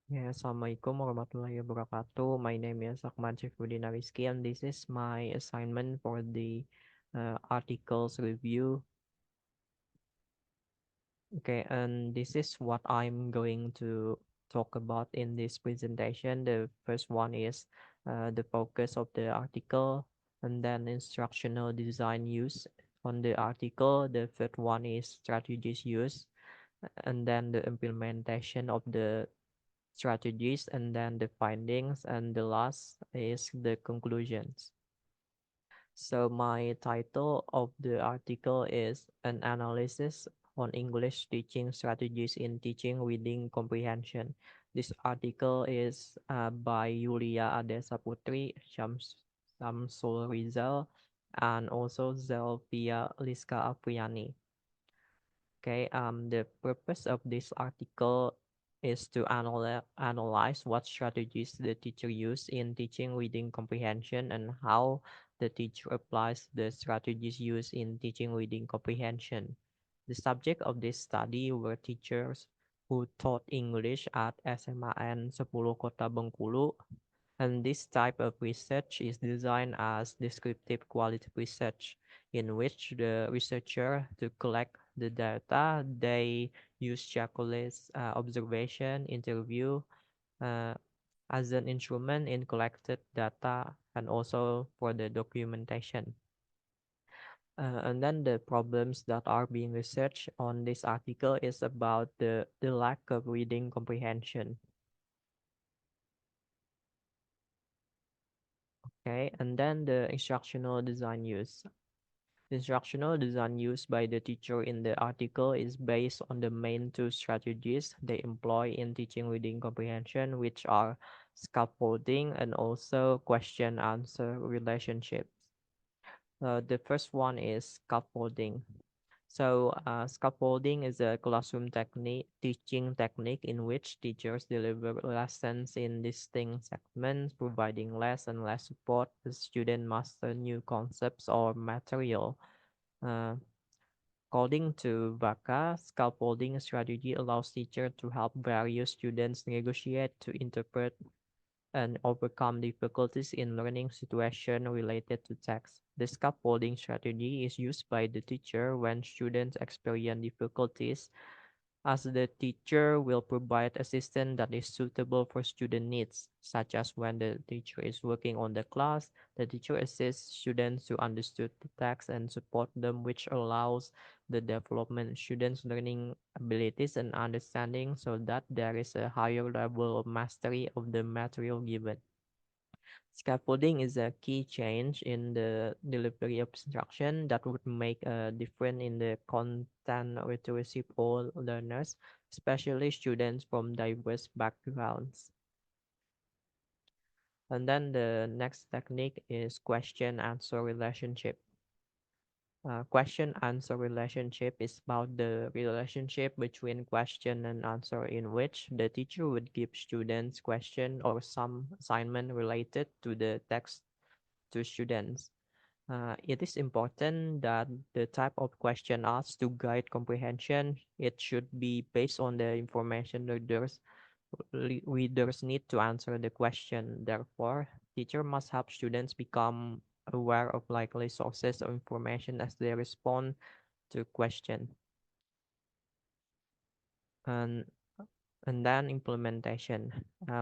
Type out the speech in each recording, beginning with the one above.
Yeah, Assalamualaikum warahmatullahi wabarakatuh. My name is Akhmad Syaifuddin Arrizky, and this is my assignment for the articles review. Okay, and this is what I'm going to talk about in this presentation. The first one is the focus of the article, and then instructional design use on the article. The third one is strategies used, and then the implementation of the strategies, and then the findings, and the last is the conclusions. So my title of the article is an analysis on English teaching strategies in teaching reading comprehension. This article is by Yulia Adesaputri, Shamsul Rizal, and also Zelvia Liska Apriani. Okay, the purpose of this article is to analyze what strategies the teacher used in teaching reading comprehension and how the teacher applies the strategies used in teaching reading comprehension. The subject of this study were teachers who taught English at SMAN 10 Kota Bengkulu, and this type of research is designed as descriptive qualitative research, in which the researcher to collect the data, they use checklist, observation, interview uh, as an instrument in collected data and also for the documentation. And then the problems that are being researched on this article is about the lack of reading comprehension. Okay, and then the instructional design use. The instructional design used by the teacher in the article is based on the main two strategies they employ in teaching reading comprehension, which are scaffolding and also question answer relationships. The first one is scaffolding. So, scaffolding is a classroom technique, teaching technique in which teachers deliver lessons in distinct segments, providing less and less support as students master new concepts or material. Uh, According to Vaca, scaffolding strategy allows teachers to help various students negotiate to interpret and overcome difficulties in learning situations related to text. The scaffolding strategy is used by the teacher when students experience difficulties, as the teacher will provide assistance that is suitable for student needs, such as when the teacher is working on the class, the teacher assists students to understand the text and support them, which allows the development of students' learning abilities and understanding so that there is a higher level of mastery of the material given. Scaffolding is a key change in the delivery of instruction that would make a difference in the content literacy for learners, especially students from diverse backgrounds. And then the next technique is question answer relationship. Question answer relationship is about the relationship between question and answer, in which the teacher would give students question or some assignment related to the text to students. It is important that the type of question asked to guide comprehension, it should be based on the information readers need to answer the question. Therefore, teacher must help students become aware of likely sources of information as they respond to question. And then implementation.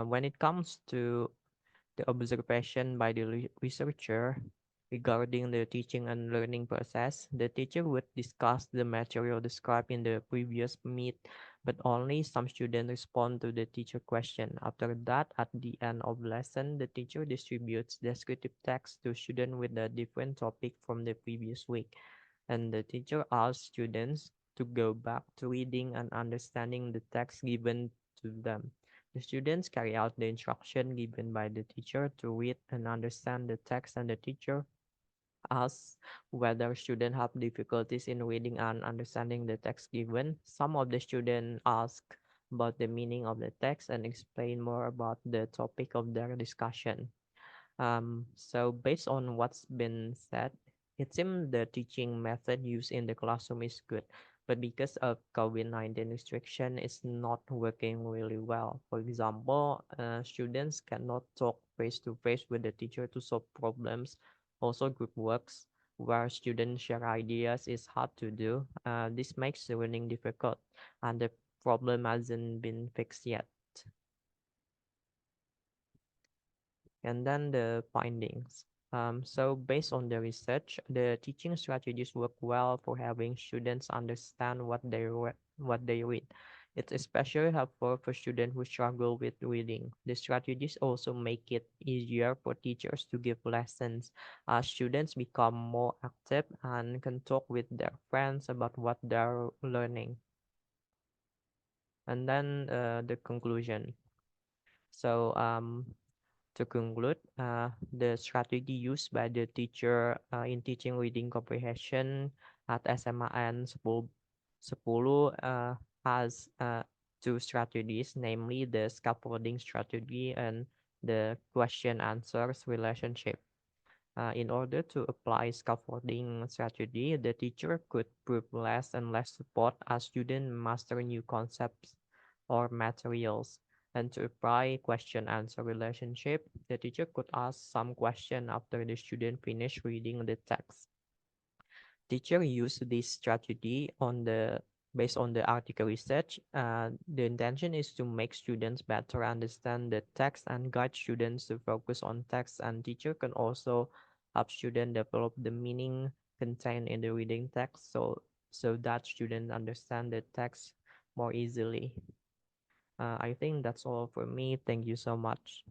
When it comes to the observation by the researcher regarding the teaching and learning process, the teacher would discuss the material described in the previous meet, but only some students respond to the teacher question. After that, at the end of lesson, the teacher distributes descriptive text to students with a different topic from the previous week, and the teacher asks students to go back to reading and understanding the text given to them. The students carry out the instruction given by the teacher to read and understand the text, and the teacher asks whether students have difficulties in reading and understanding the text given. Some of the students ask about the meaning of the text and explain more about the topic of their discussion. So based on what's been said, it seems the teaching method used in the classroom is good. but because of COVID-19 restriction, it's not working really well. For example, students cannot talk face to face with the teacher to solve problems. Also, group works where students share ideas is hard to do. This makes learning difficult, and the problem hasn't been fixed yet. And then the findings. So based on the research, the teaching strategies work well for having students understand what they read. It's especially helpful for students who struggle with reading. The strategies also make it easier for teachers to give lessons as students become more active and can talk with their friends about what they're learning. And then the conclusion. So to conclude, the strategy used by the teacher in teaching reading comprehension at SMAN 10 has two strategies, namely the scaffolding strategy and the question answers relationship. In order to apply scaffolding strategy, the teacher could prove less and less support as students master new concepts or materials. And to apply question answer relationship, the teacher could ask some question after the student finish reading the text. Teacher use this strategy on the based on the article research. The intention is to make students better understand the text and guide students to focus on text. And teacher can also help students develop the meaning contained in the reading text, so that students understand the text more easily. I think that's all for me. Thank you so much.